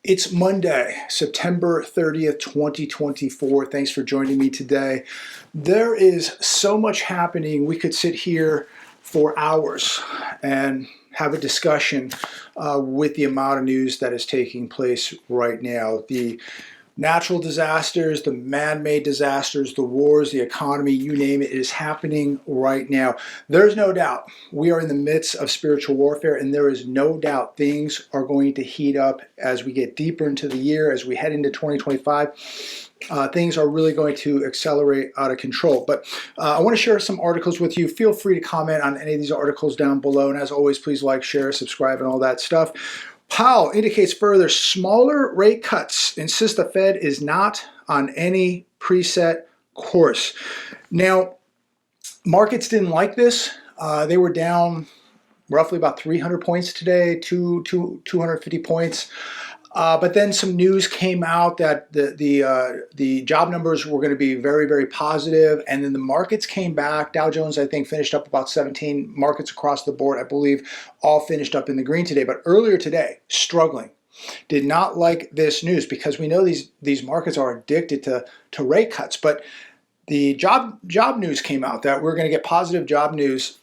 It's Monday, September 30th, 2024. Thanks for joining me today. There is so much happening. We could sit here for hours and have a discussion with the amount of news that is taking place right now. The natural disasters, the man-made disasters, the wars, the economy, you name it, is happening right now. There's no doubt we are in the midst of spiritual warfare, and there is no doubt things are going to heat up as we get deeper into the year, as we head into 2025. Things are really going to accelerate out of control. But I want to share some articles with you. Feel free to comment on any of these articles down below. And as always, please like, share, subscribe, and all that stuff. Powell indicates further smaller rate cuts, insists the Fed is not on any preset course. Now, markets didn't like this. They were down roughly about 300 points today, 250 points. But then some news came out that the job numbers were going to be very, very positive, and then the markets came back. Dow Jones, I think, finished up about 17. Markets across the board, I believe, all finished up in the green today. But earlier today, struggling. Did not like this news because we know these markets are addicted to rate cuts. But the job news came out that we're going to get positive job news.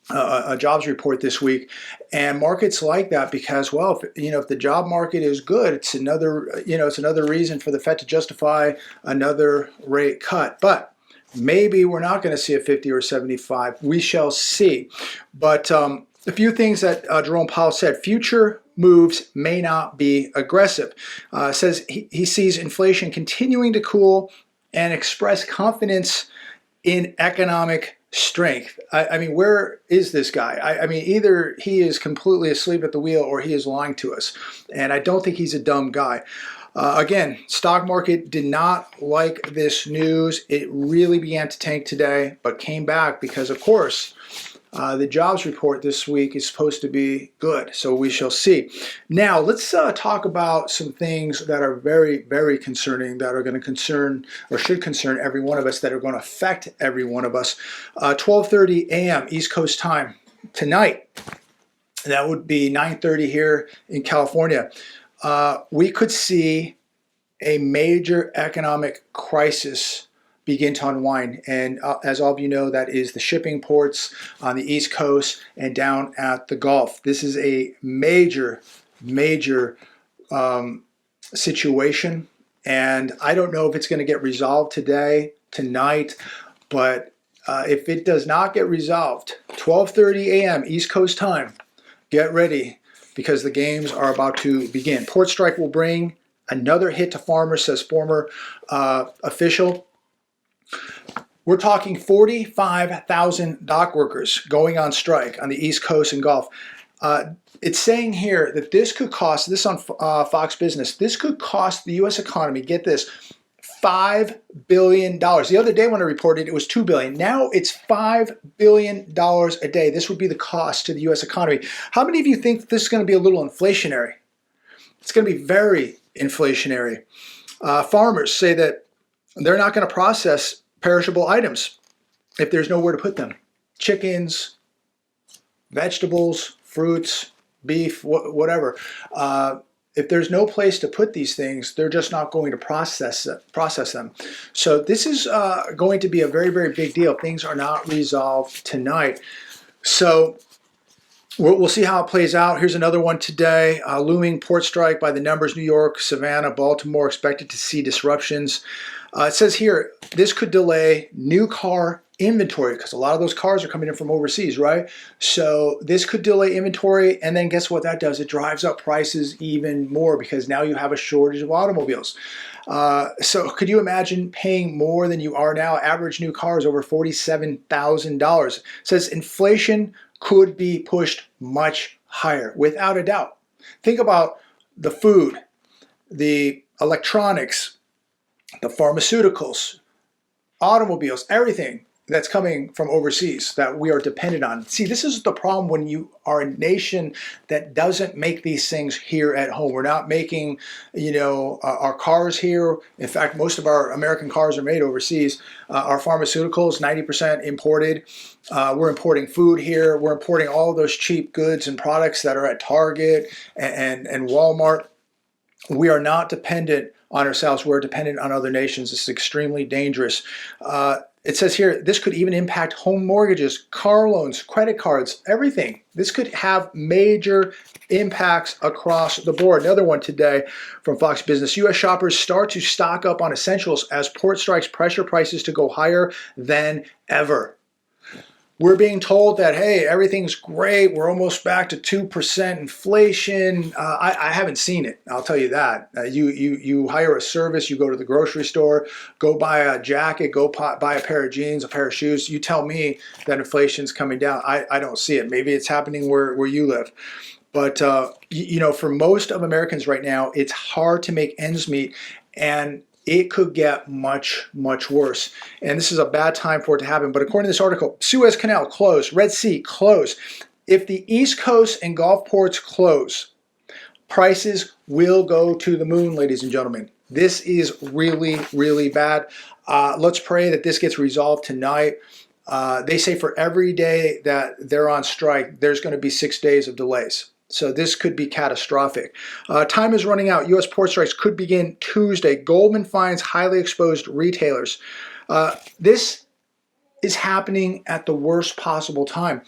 A jobs report this week, and markets like that because, well, if the job market is good, it's another reason for the Fed to justify another rate cut. But maybe we're not going to see a 50 or 75. We shall see. But a few things that Jerome Powell said: future moves may not be aggressive. Says he sees inflation continuing to cool and express confidence in economic strength. I mean, where is this guy? I mean, either he is completely asleep at the wheel or he is lying to us. And I don't think he's a dumb guy. Again, stock market did not like this news. It really began to tank today, but came back because, of course, the jobs report this week is supposed to be good, so we shall see. Now, let's talk about some things that are very, very concerning, that are going to concern or should concern every one of us, that are going to affect every one of us. 12:30 a.m. East Coast time tonight. That would be 9:30 here in California. We could see a major economic crisis begin to unwind. And as all of you know, that is the shipping ports on the East Coast and down at the Gulf. This is a major, major situation. And I don't know if it's going to get resolved today, tonight, but if it does not get resolved, 12:30 a.m. East Coast time, get ready because the games are about to begin. Port strike will bring another hit to farmers, says former official. We're talking 45,000 dock workers going on strike on the East Coast and Gulf. It's saying here that this could cost, this on Fox Business, this could cost the U.S. economy, get this, $5 billion. The other day when I reported it was $2 billion. Now it's $5 billion a day. This would be the cost to the U.S. economy. How many of you think this is going to be a little inflationary? It's going to be very inflationary. Farmers say that they're not going to process perishable items if there's nowhere to put them. Chickens, vegetables, fruits, beef, whatever. If there's no place to put these things, they're just not going to process them. So this is going to be a very, very big deal. Things are not resolved tonight. So we'll see how it plays out. Here's another one today. Looming port strike by the numbers. New York, Savannah, Baltimore expected to see disruptions. It says here, this could delay new car inventory because a lot of those cars are coming in from overseas, right? So this could delay inventory, and then guess what that does? It drives up prices even more because now you have a shortage of automobiles. So could you imagine paying more than you are now? Average new car is over $47,000. It says inflation could be pushed much higher, without a doubt. Think about the food, the electronics, the pharmaceuticals, automobiles, everything that's coming from overseas that we are dependent on. See, this is the problem when you are a nation that doesn't make these things here at home. We're not making, our cars here. In fact, most of our American cars are made overseas. Our pharmaceuticals, 90% imported. We're importing food here. We're importing all of those cheap goods and products that are at Target and Walmart. We are not dependent on ourselves. We're dependent on other nations. This is extremely dangerous. It says here, this could even impact home mortgages, car loans, credit cards, everything. This could have major impacts across the board. Another one today from Fox Business. U.S. shoppers start to stock up on essentials as port strikes pressure prices to go higher than ever. We're being told that, hey, everything's great. We're almost back to 2% inflation. I haven't seen it. I'll tell you that. You hire a service. You go to the grocery store, go buy a jacket, go buy a pair of jeans, a pair of shoes. You tell me that inflation's coming down. I don't see it. Maybe it's happening where you live. But, for most of Americans right now, it's hard to make ends meet. And it could get much, much worse. And this is a bad time for it to happen. But according to this article, Suez Canal closed, Red Sea closed. If the East Coast and Gulf ports close, prices will go to the moon, ladies and gentlemen. This is really, really bad. Let's pray that this gets resolved tonight. They say for every day that they're on strike, there's going to be 6 days of delays. So this could be catastrophic. Time is running out. U.S. port strikes could begin Tuesday. Goldman finds highly exposed retailers. This is happening at the worst possible time.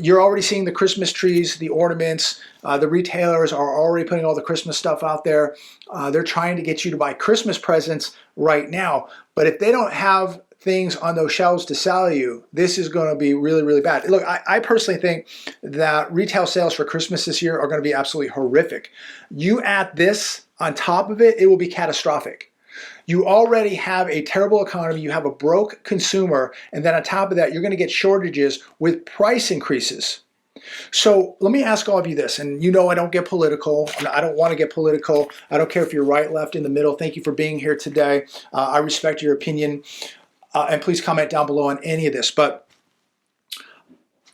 You're already seeing the Christmas trees, the ornaments. The retailers are already putting all the Christmas stuff out there. They're trying to get you to buy Christmas presents right now. But if they don't have things on those shelves to sell you, this is going to be really, really bad. Look, I personally think that retail sales for Christmas this year are going to be absolutely horrific. You add this on top of it, it will be catastrophic. You already have a terrible economy, you have a broke consumer, and then on top of that, you're going to get shortages with price increases. So let me ask all of you this, and I don't get political, and I don't want to get political. I don't care if you're right, left, in the middle. Thank you for being here today. I respect your opinion. And please comment down below on any of this. But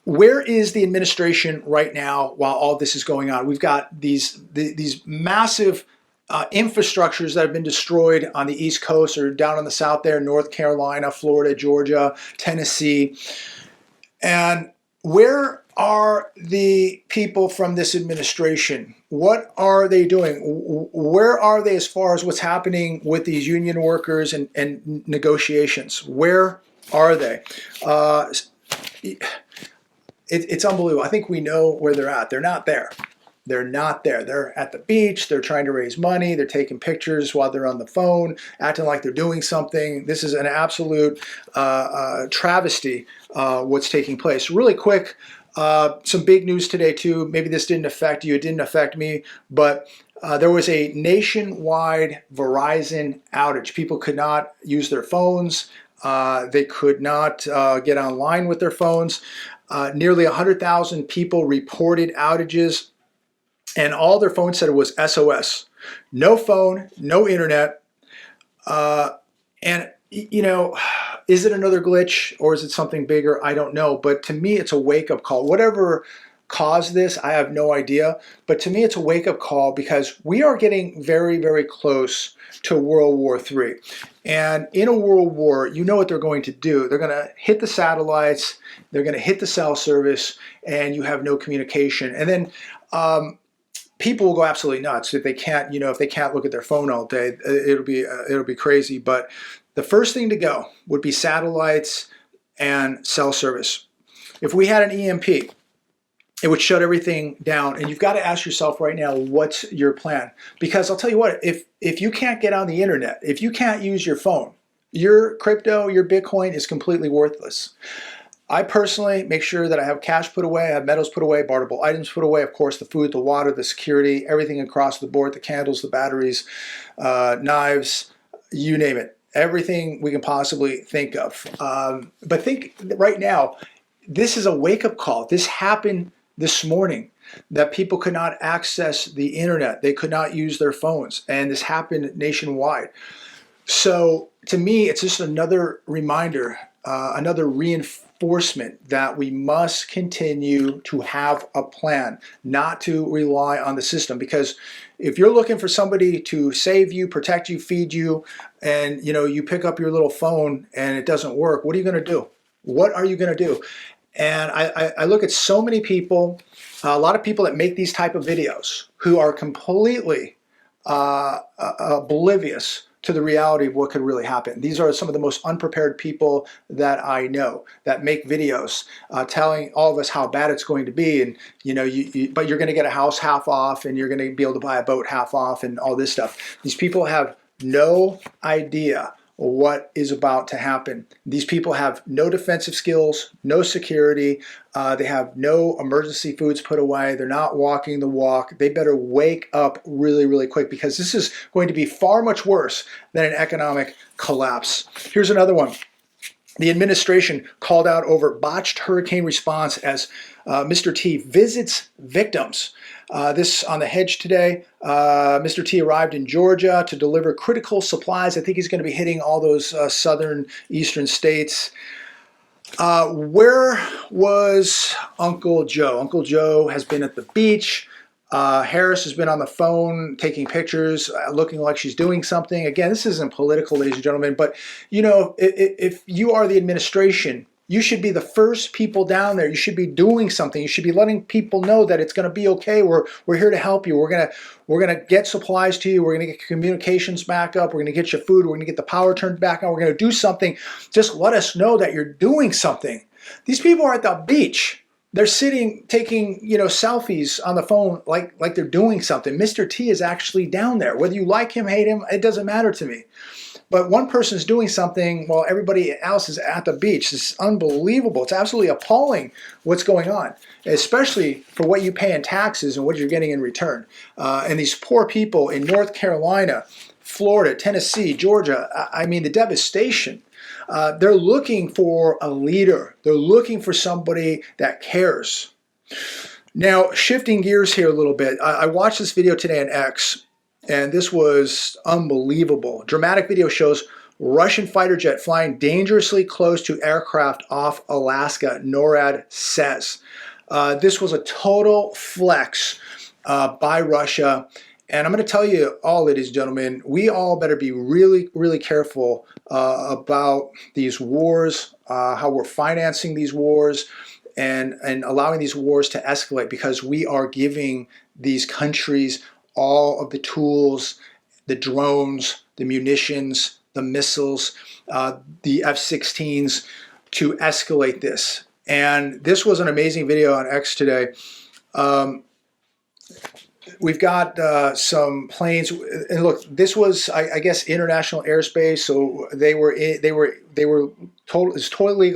where is the administration right now while all this is going on? We've got these massive infrastructures that have been destroyed on the East Coast or down on the South there, North Carolina, Florida, Georgia, Tennessee. And where are the people from this administration? What are they doing? Where are they as far as what's happening with these union workers and negotiations? Where are they? It's unbelievable. I think we know where they're at. They're not there. They're not there. They're at the beach. They're trying to raise money. They're taking pictures while they're on the phone, acting like they're doing something. This is an absolute travesty, what's taking place. Really quick, some big news today too. Maybe this didn't affect you. It didn't affect me, but there was a nationwide Verizon outage. People could not use their phones. They could not get online with their phones. Nearly 100,000 people reported outages, and all their phone said was SOS. No phone, no internet. And, is it another glitch or is it something bigger? I don't know. But to me, it's a wake-up call. Whatever caused this, I have no idea. But to me, it's a wake-up call because we are getting very, very close to World War III. And in a world war, you know what they're going to do. They're going to hit the satellites. They're going to hit the cell service, and you have no communication. And then people will go absolutely nuts if they can't, if they can't look at their phone all day. It'll be crazy. But the first thing to go would be satellites and cell service. If we had an EMP, it would shut everything down. And you've got to ask yourself right now, what's your plan? Because I'll tell you what, if you can't get on the internet, if you can't use your phone, your crypto, your Bitcoin is completely worthless. I personally make sure that I have cash put away, I have metals put away, barterable items put away, of course, the food, the water, the security, everything across the board, the candles, the batteries, knives, you name it. Everything we can possibly think of. But think right now, this is a wake-up call. This happened this morning, that people could not access the internet. They could not use their phones. And this happened nationwide. So to me, it's just another reminder, another reinforcement that we must continue to have a plan, not to rely on the system. Because if you're looking for somebody to save you, protect you, feed you, and you pick up your little phone and it doesn't work, what are you going to do? What are you going to do? And I look at so many people, a lot of people that make these type of videos who are completely oblivious to the reality of what could really happen. These are some of the most unprepared people that I know that make videos telling all of us how bad it's going to be, and but you're going to get a house half off, and you're going to be able to buy a boat half off, and all this stuff. These people have no idea what is about to happen. These people have no defensive skills, no security. They have no emergency foods put away. They're not walking the walk. They better wake up really, really quick, because this is going to be far much worse than an economic collapse. Here's another one. The administration called out over botched hurricane response as Mr. T visits victims. This on the Hedge today. Mr. T arrived in Georgia to deliver critical supplies. I think he's going to be hitting all those southern, eastern states. Where was Uncle Joe? Uncle Joe has been at the beach. Harris has been on the phone taking pictures, looking like she's doing something. Again, this isn't political, ladies and gentlemen, but if you are the administration, you should be the first people down there. You should be doing something. You should be letting people know that it's going to be okay. We're here to help you. We're gonna get supplies to you. We're gonna get communications back up. We're gonna get you food. We're gonna get the power turned back on. We're gonna do something. Just let us know that you're doing something. These people are at the beach. They're sitting, taking, selfies on the phone like they're doing something. Mr. T is actually down there. Whether you like him, hate him, it doesn't matter to me. But one person's doing something while everybody else is at the beach. It's unbelievable. It's absolutely appalling what's going on, especially for what you pay in taxes and what you're getting in return. And these poor people in North Carolina, Florida, Tennessee, Georgia, I mean, the devastation. They're looking for a leader. They're looking for somebody that cares. Now, shifting gears here a little bit, I watched this video today on X, and this was unbelievable. Dramatic video shows Russian fighter jet flying dangerously close to aircraft off Alaska, NORAD says. This was a total flex by Russia. And I'm going to tell you all, ladies and gentlemen, we all better be really, really careful about these wars, how we're financing these wars, and allowing these wars to escalate, because we are giving these countries all of the tools, the drones, the munitions, the missiles, the F-16s to escalate this. And this was an amazing video on X today. We've got some planes, and look, this was, I guess, international airspace. So they were total. It's totally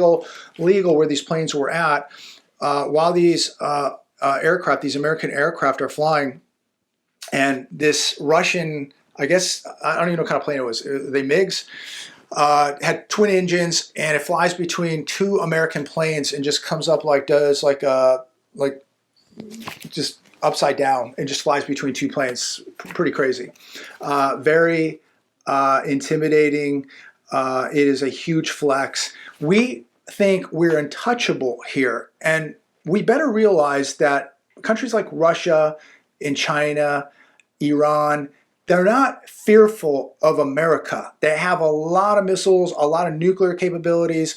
legal where these planes were at, while these aircraft, these American aircraft, are flying, and this Russian, I guess, I don't even know what kind of plane it was. They MiGs. Had twin engines, and it flies between two American planes and just comes up just upside down and just flies between two planes. Pretty crazy. Very intimidating. It is a huge flex. We think we're untouchable here, and we better realize that countries like Russia and China, Iran, they're not fearful of America. They have a lot of missiles, a lot of nuclear capabilities,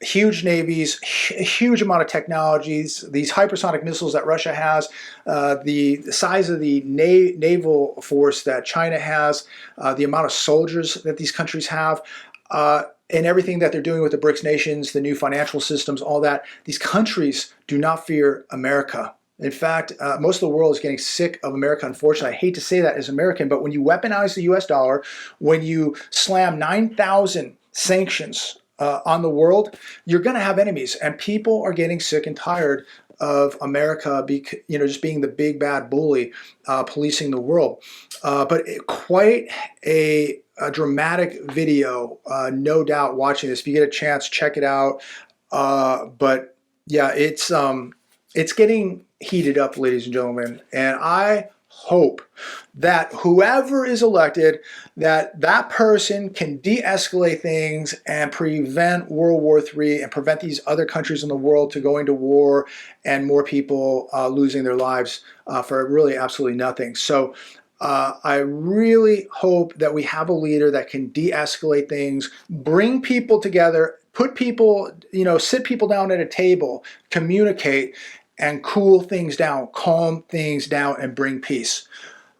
huge navies, a huge amount of technologies. These hypersonic missiles that Russia has, the size of the naval force that China has, the amount of soldiers that these countries have, and everything that they're doing with the BRICS nations, the new financial systems, all that. These countries do not fear America. In fact, most of the world is getting sick of America, unfortunately. I hate to say that as American, but when you weaponize the US dollar, when you slam 9,000 sanctions on the world, you're going to have enemies, and people are getting sick and tired of America, just being the big bad bully, policing the world. But quite a dramatic video, no doubt. Watching this, if you get a chance, check it out. But yeah, it's getting heated up, ladies and gentlemen, and I hope that whoever is elected, that person can de-escalate things and prevent World War III and prevent these other countries in the world to going to war and more people losing their lives for really absolutely nothing. So I really hope that we have a leader that can de-escalate things, bring people together, put people, sit people down at a table, communicate, and cool things down, calm things down, and bring peace.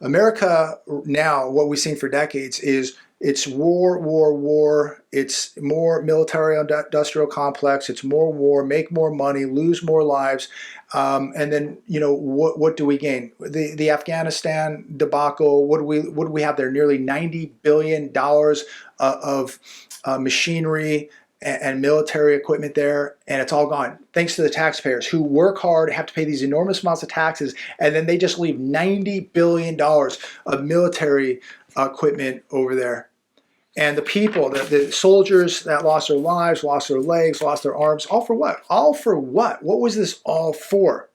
America now, what we've seen for decades is it's war, war, war. It's more military industrial complex. It's more war, make more money, lose more lives. And then, what do we gain? The Afghanistan debacle, what do we have there? Nearly $90 billion of machinery and military equipment there, and it's all gone thanks to the taxpayers who work hard, have to pay these enormous amounts of taxes, and then they just leave $90 billion of military equipment over there. And the people, the soldiers that lost their lives, lost their legs, lost their arms, all for what? All for what? What was this all for?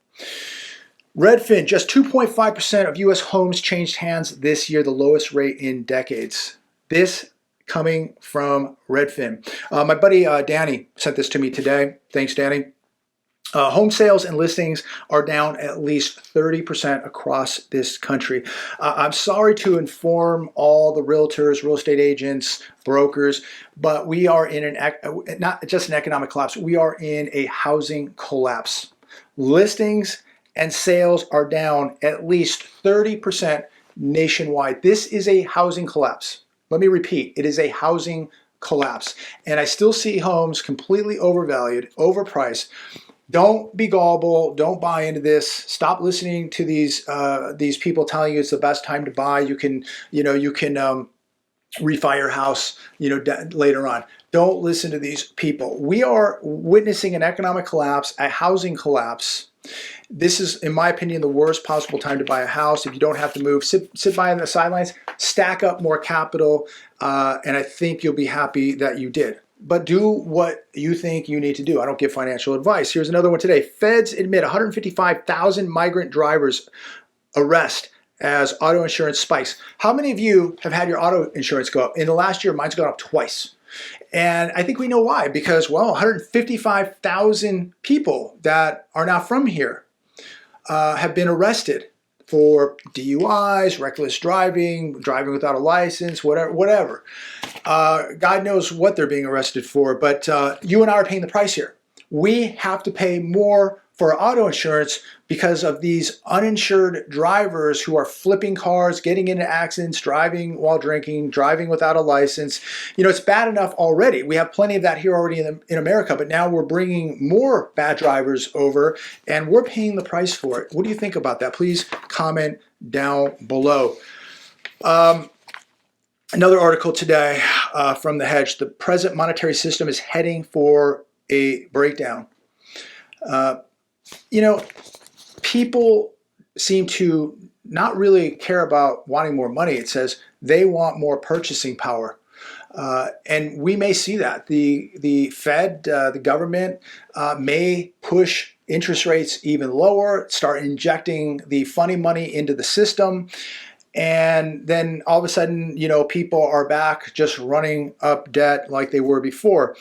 Redfin, just 2.5% of U.S. homes changed hands this year, the lowest rate in decades. This coming from Redfin. My buddy Danny sent this to me today. Thanks, Danny. Home sales and listings are down at least 30% across this country. I'm sorry to inform all the realtors, real estate agents, brokers, but we are in not just an economic collapse, we are in a housing collapse. Listings and sales are down at least 30% nationwide. This is a housing collapse. Let me repeat, it is a housing collapse. And I still see homes completely overvalued, overpriced. Don't be gullible. Don't buy into this. Stop listening to these people telling you it's the best time to buy. You can refi your house, later on. Don't listen to these people. We are witnessing an economic collapse, a housing collapse. This is, in my opinion, the worst possible time to buy a house. If you don't have to move, sit by on the sidelines, stack up more capital, and I think you'll be happy that you did. But do what you think you need to do. I don't give financial advice. Here's another one today. Feds admit 155,000 migrant drivers arrest as auto insurance spikes. How many of you have had your auto insurance go up? In the last year, mine's gone up twice. And I think we know why, because, 155,000 people that are not from here have been arrested for DUIs, reckless driving, driving without a license, whatever. God knows what they're being arrested for, but you and I are paying the price here. We have to pay more for auto insurance because of these uninsured drivers who are flipping cars, getting into accidents, driving while drinking, driving without a license. It's bad enough already. We have plenty of that here already in America, but now we're bringing more bad drivers over and we're paying the price for it. What do you think about that? Please comment down below. Another article today from The Hedge. The present monetary system is heading for a breakdown. People seem to not really care about wanting more money. It says they want more purchasing power. And we may see that. The Fed, the government, may push interest rates even lower, start injecting the funny money into the system. And then all of a sudden, people are back just running up debt like they were before.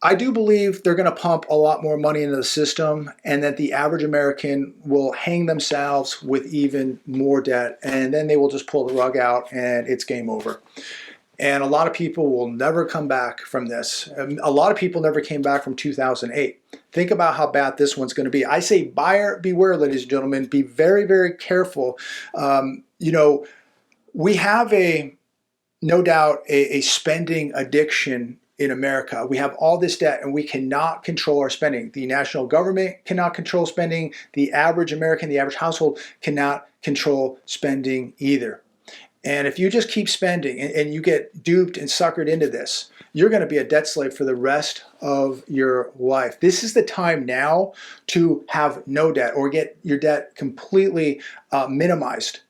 I do believe they're going to pump a lot more money into the system and that the average American will hang themselves with even more debt, and then they will just pull the rug out and it's game over. And a lot of people will never come back from this. A lot of people never came back from 2008. Think about how bad this one's going to be. I say buyer beware, ladies and gentlemen. Be very, very careful. We have no doubt a spending addiction in America. We have all this debt and we cannot control our spending. The national government cannot control spending. The average American, the average household cannot control spending either. And if you just keep spending and you get duped and suckered into this, you're going to be a debt slave for the rest of your life. This is the time now to have no debt or get your debt completely minimized.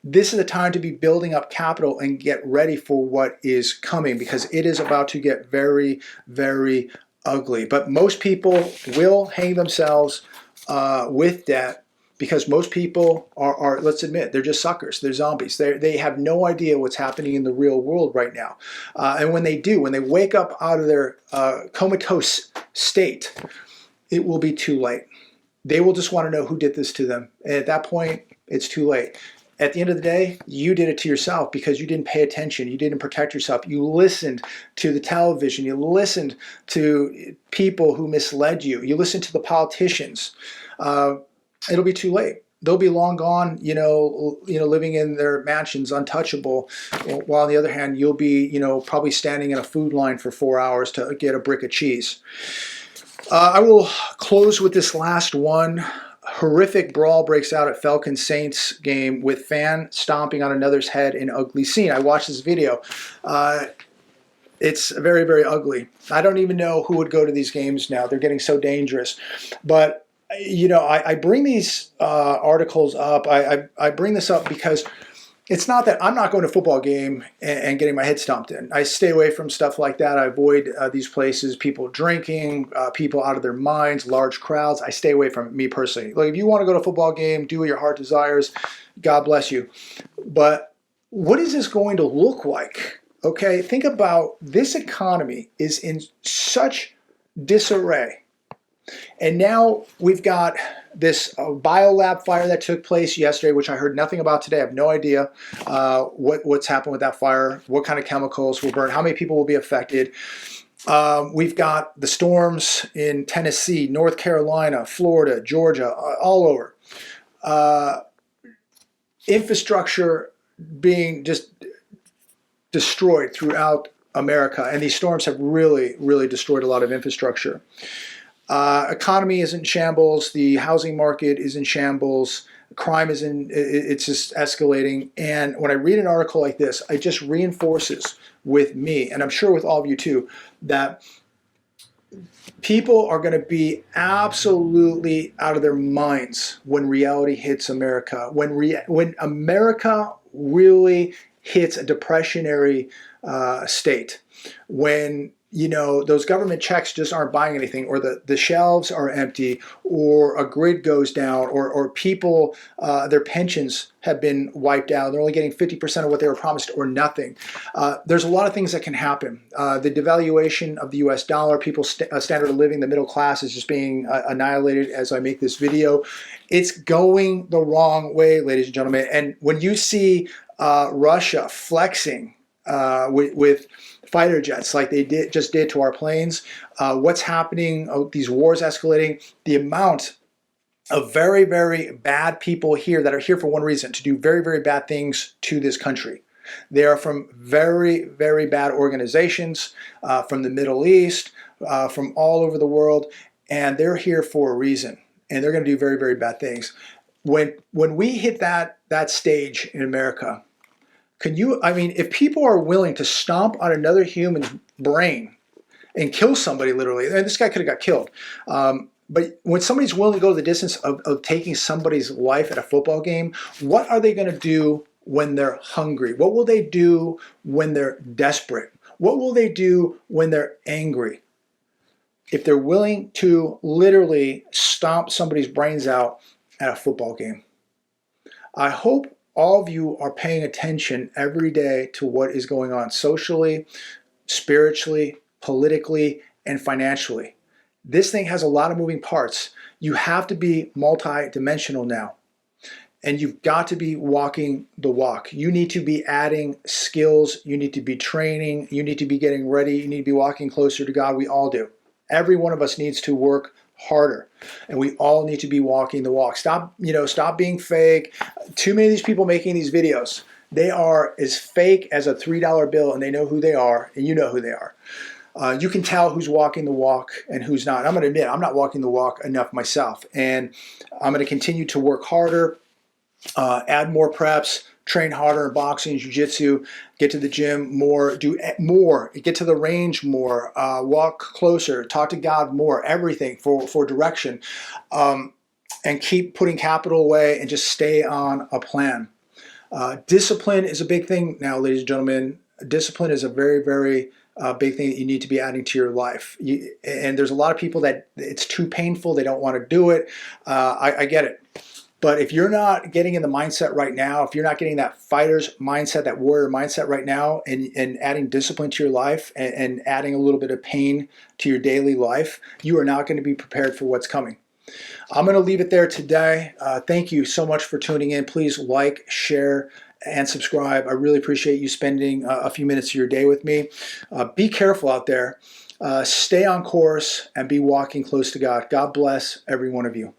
This is the time to be building up capital and get ready for what is coming, because it is about to get very, very ugly. But most people will hang themselves with debt because most people are, let's admit, they're just suckers. They're zombies. They have no idea what's happening in the real world right now. And when they do, when they wake up out of their comatose state, it will be too late. They will just want to know who did this to them. And at that point, it's too late. At the end of the day, you did it to yourself because you didn't pay attention. You didn't protect yourself. You listened to the television. You listened to people who misled you. You listened to the politicians. It'll be too late. they'll be long gone, living in their mansions, untouchable. While on the other hand, you'll be, probably standing in a food line for 4 hours to get a brick of cheese. I will close with this last one. Horrific brawl breaks out at Falcon Saints game with fan stomping on another's head in ugly scene. I watched this video. It's very, very ugly. I don't even know who would go to these games now. They're getting so dangerous. But, I bring these articles up. I bring this up because it's not that I'm not going to a football game and getting my head stomped in. I stay away from stuff like that. I avoid these places, people drinking, people out of their minds, large crowds. I stay away from it, me personally. Like, if you want to go to a football game, do what your heart desires. God bless you. But what is this going to look like? Okay, think about this economy is in such disarray. And now we've got this biolab fire that took place yesterday, which I heard nothing about today. I have no idea what's happened with that fire, what kind of chemicals will burn, how many people will be affected. We've got the storms in Tennessee, North Carolina, Florida, Georgia, all over. Infrastructure being just destroyed throughout America, and these storms have really, really destroyed a lot of infrastructure. Economy is in shambles. The housing market is in shambles. Crime is it's just escalating. And when I read an article like this, it just reinforces with me, and I'm sure with all of you too, that people are going to be absolutely out of their minds when reality hits America. When America really hits a depressionary state, when those government checks just aren't buying anything, or the shelves are empty, or a grid goes down, or people, their pensions have been wiped out. They're only getting 50% of what they were promised, or nothing. There's a lot of things that can happen. The devaluation of the US dollar, people's standard of living, the middle class is just being annihilated as I make this video. It's going the wrong way, ladies and gentlemen. And when you see Russia flexing with fighter jets like they just did to our planes, what's happening, these wars escalating, the amount of very, very bad people here that are here for one reason, to do very, very bad things to this country. They are from very, very bad organizations, from the Middle East, from all over the world, and they're here for a reason, and they're going to do very, very bad things. When we hit that stage in America, if people are willing to stomp on another human's brain and kill somebody, literally, and this guy could have got killed. But when somebody's willing to go the distance of taking somebody's life at a football game, what are they going to do when they're hungry? What will they do when they're desperate? What will they do when they're angry? If they're willing to literally stomp somebody's brains out at a football game. I hope all of you are paying attention every day to what is going on socially, spiritually, politically, and financially. This thing has a lot of moving parts. You have to be multi-dimensional now. And you've got to be walking the walk. You need to be adding skills. You need to be training. You need to be getting ready. You need to be walking closer to God. We all do. Every one of us needs to work harder, and we all need to be walking the walk. Stop being fake. Too many of these people making these videos, they are as fake as a $3 bill, and they know who they are, and you know who they are. You can tell who's walking the walk and who's not. I'm going to admit, I'm not walking the walk enough myself, and I'm going to continue to work harder, add more preps, train harder in boxing, jiu-jitsu, get to the gym more, do more, get to the range more, walk closer, talk to God more, everything for direction, and keep putting capital away and just stay on a plan. Discipline is a big thing now, ladies and gentlemen. Discipline is a very, very big thing that you need to be adding to your life. And there's a lot of people that it's too painful, they don't want to do it. I get it. But if you're not getting in the mindset right now, if you're not getting that fighter's mindset, that warrior mindset right now, and adding discipline to your life and adding a little bit of pain to your daily life, you are not going to be prepared for what's coming. I'm going to leave it there today. Thank you so much for tuning in. Please like, share, and subscribe. I really appreciate you spending a few minutes of your day with me. Be careful out there. Stay on course and be walking close to God. God bless every one of you.